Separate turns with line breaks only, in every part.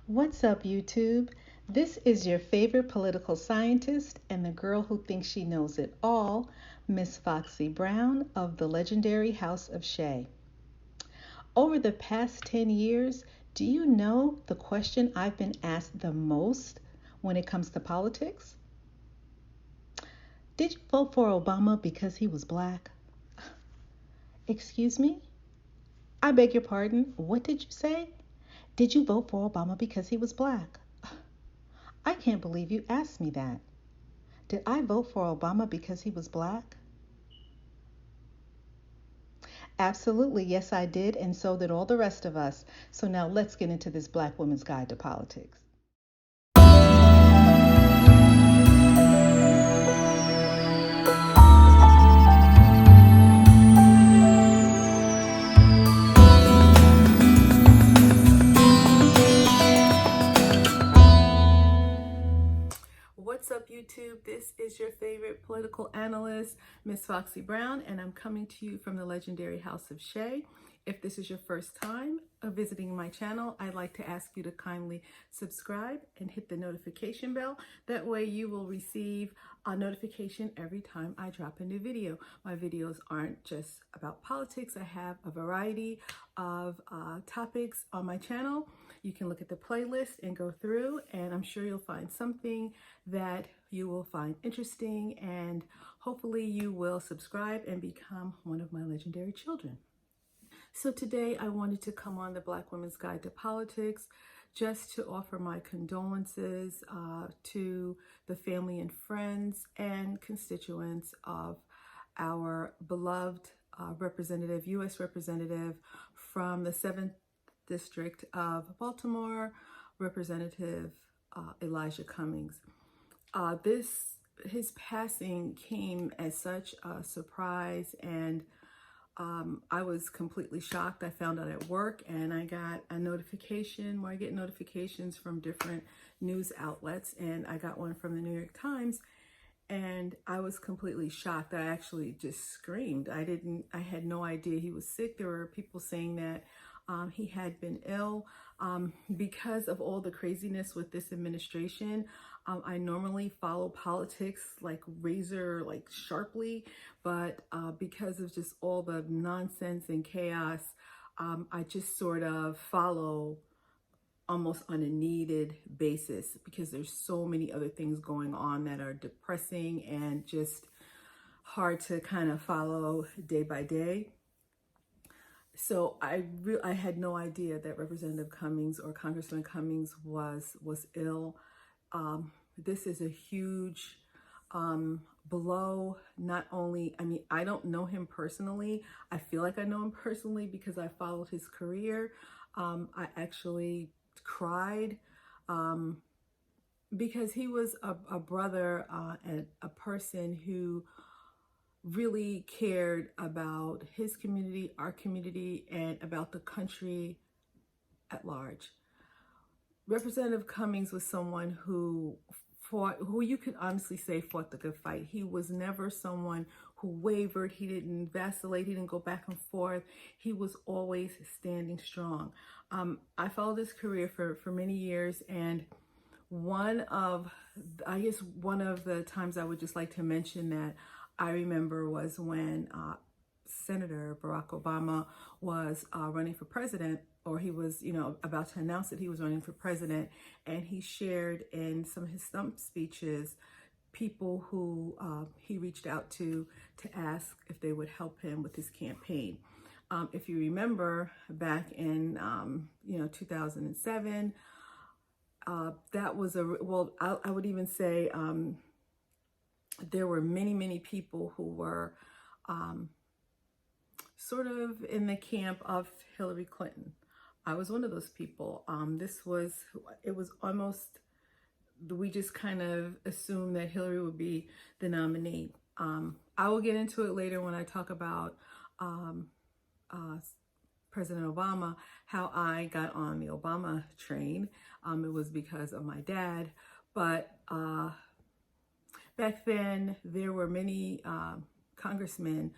What's up, YouTube? This is your favorite political scientist and the girl who thinks she knows it all, Miss Foxy Brown of the legendary House of Shay. Over the past 10 years, do you know the question I've been asked the most when it comes to politics? Did you vote for Obama because he was black? Excuse me? I beg your pardon, what did you say? Did you vote for Obama because he was black? I can't believe you asked me that. Did I vote for Obama because he was black? Absolutely, yes, I did, and so did all the rest of us. So now let's get into this Black Woman's Guide to Politics. What's up, YouTube? This is your favorite political analyst, Miss Foxy Brown, and I'm coming to you from the legendary House of Shay. If this is your first time visiting my channel, I'd like to ask you to kindly subscribe and hit the notification bell. That way you will receive a notification every time I drop a new video. My videos aren't just about politics. I have a variety of topics on my channel. You can look at the playlist and go through, and I'm sure you'll find something that you will find interesting, and hopefully you will subscribe and become one of my legendary children. So today I wanted to come on the Black Women's Guide to Politics just to offer my condolences to the family and friends and constituents of our beloved representative, U.S. representative from the 7th District of Baltimore, Representative Elijah Cummings. His passing came as such a surprise, and I was completely shocked. I found out at work, and I got a notification where I get notifications from different news outlets, and I got one from the New York Times, and I was completely shocked. I actually just screamed. I had no idea he was sick. There were people saying that he had been ill. Because of all the craziness with this administration, I normally follow politics like sharply, but because of just all the nonsense and chaos, I just sort of follow almost on a needed basis because there's so many other things going on that are depressing and just hard to kind of follow day by day. So I had no idea that Representative Cummings or Congressman Cummings was ill. This is a huge blow. Not only, I don't know him personally. I feel like I know him personally because I followed his career. I actually cried because he was a brother and a person who really cared about his community, our community, and about the country at large. Representative Cummings was someone who you could honestly say fought the good fight. He was never someone who wavered. He didn't vacillate. He didn't go back and forth. He was always standing strong. I followed his career for many years, and one of the times I would just like to mention that I remember was when Senator Barack Obama was running for president, or he was, about to announce that he was running for president, and he shared in some of his stump speeches people who he reached out to ask if they would help him with his campaign. If you remember back in 2007, that was I would even say there were many people who were sort of in the camp of Hillary Clinton. I was one of those people. It was almost, we just kind of assumed that Hillary would be the nominee. I will get into it later when I talk about President Obama, how I got on the Obama train. It was because of my dad, but back then there were many congressmen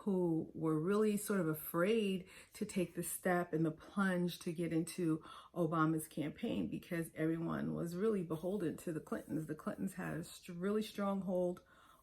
who were really sort of afraid to take the step and the plunge to get into Obama's campaign, because everyone was really beholden to the Clintons. The Clintons had a really strong hold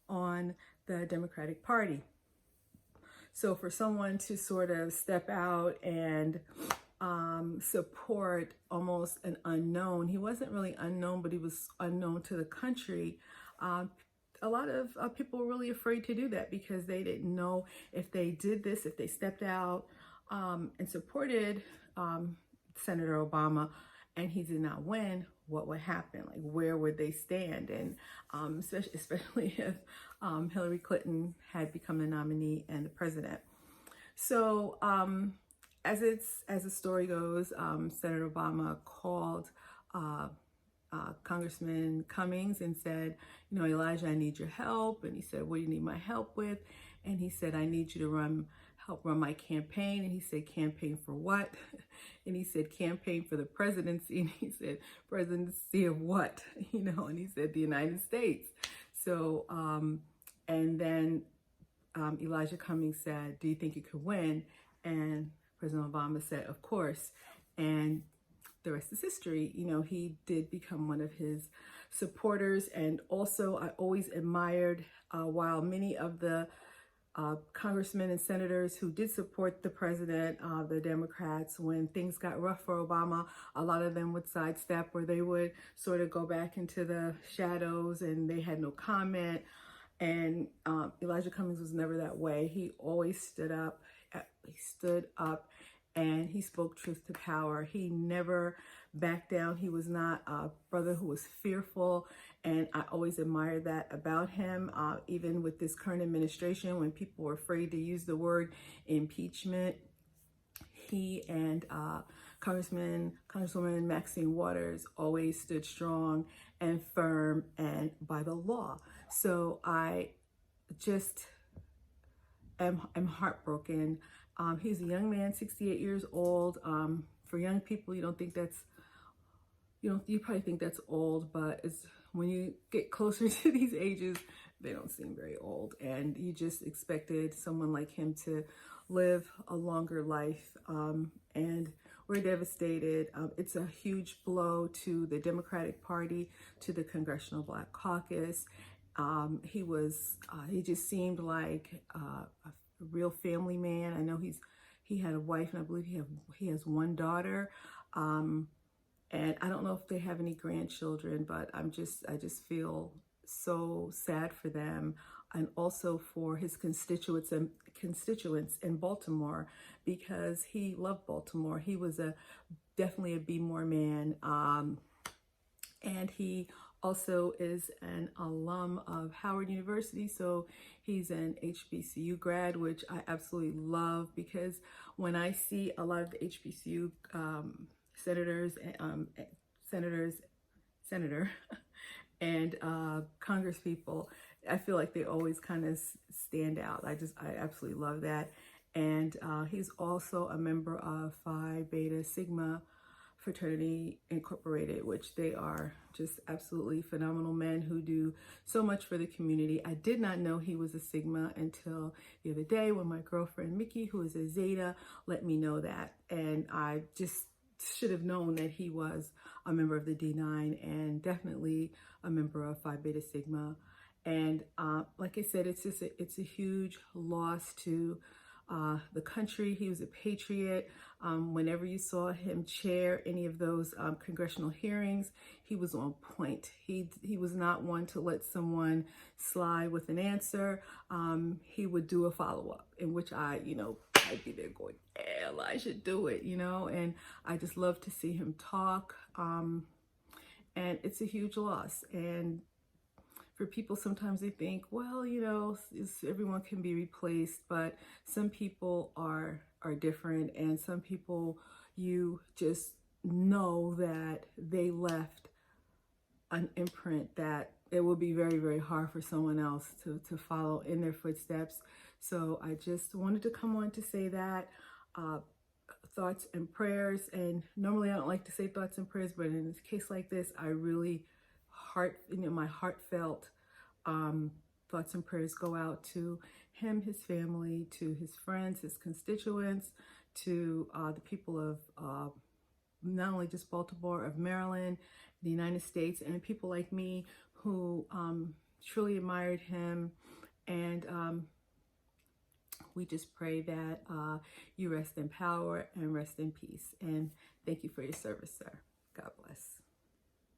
on the Democratic Party. So for someone to sort of step out and support almost an unknown, he wasn't really unknown, but he was unknown to the country. A lot of people were really afraid to do that, because they didn't know if they did this, if they stepped out and supported Senator Obama and he did not win, what would happen? Like, where would they stand? And especially if Hillary Clinton had become the nominee and the president. So as the story goes, Senator Obama called Congressman Cummings and said, you know, Elijah, I need your help. And he said, what do you need my help with? And he said, I need you to help run my campaign. And he said, campaign for what? And he said, campaign for the presidency. And he said, presidency of what? You know, and he said, the United States. So, and then Elijah Cummings said, do you think you could win? And President Obama said, of course. And the rest is history. You know, he did become one of his supporters. And also, I always admired, while many of the congressmen and senators who did support the president, the Democrats, when things got rough for Obama, a lot of them would sidestep, or they would sort of go back into the shadows and they had no comment. And Elijah Cummings was never that way. He always stood up. And he spoke truth to power. He never backed down. He was not a brother who was fearful. And I always admired that about him. Even with this current administration, when people were afraid to use the word impeachment, he and Congresswoman Maxine Waters always stood strong and firm and by the law. So I just am heartbroken. He's a young man, 68 years old. For young people, you probably think that's old, but it's when you get closer to these ages, they don't seem very old. And you just expected someone like him to live a longer life. And we're devastated. It's a huge blow to the Democratic Party, to the Congressional Black Caucus. He just seemed like a real family man. I know he had a wife, and I believe he has one daughter. And I don't know if they have any grandchildren, but I just feel so sad for them, and also for his constituents in Baltimore, because he loved Baltimore. He was definitely a Be More man, and he also is an alum of Howard University, so he's an HBCU grad, which I absolutely love, because when I see a lot of the HBCU senators and Congress people, I feel like they always kind of stand out. I absolutely love that. And he's also a member of Phi Beta Sigma Fraternity Incorporated, which they are just absolutely phenomenal men who do so much for the community. I did not know he was a Sigma until the other day, when my girlfriend Mickey, who is a Zeta, let me know that. And I just should have known that he was a member of the D9 and definitely a member of Phi Beta Sigma. And like I said, it's a huge loss to the country. He was a patriot. Whenever you saw him chair any of those congressional hearings, he was on point. He was not one to let someone slide with an answer. He would do a follow-up, in which I'd be there going, yeah, Elijah, do it, and I just love to see him talk. And it's a huge loss. And for people, sometimes they think, well, everyone can be replaced, but some people are different, and some people, you just know that they left an imprint that it will be very, very hard for someone else to follow in their footsteps. So I just wanted to come on to say that. Thoughts and prayers. And normally I don't like to say thoughts and prayers, but in a case like this, I really my heartfelt thoughts and prayers go out to him, his family, to his friends, his constituents, to the people of not only just Baltimore, of Maryland, the United States, and people like me who truly admired him. And we just pray that you rest in power and rest in peace. And thank you for your service, sir. God bless.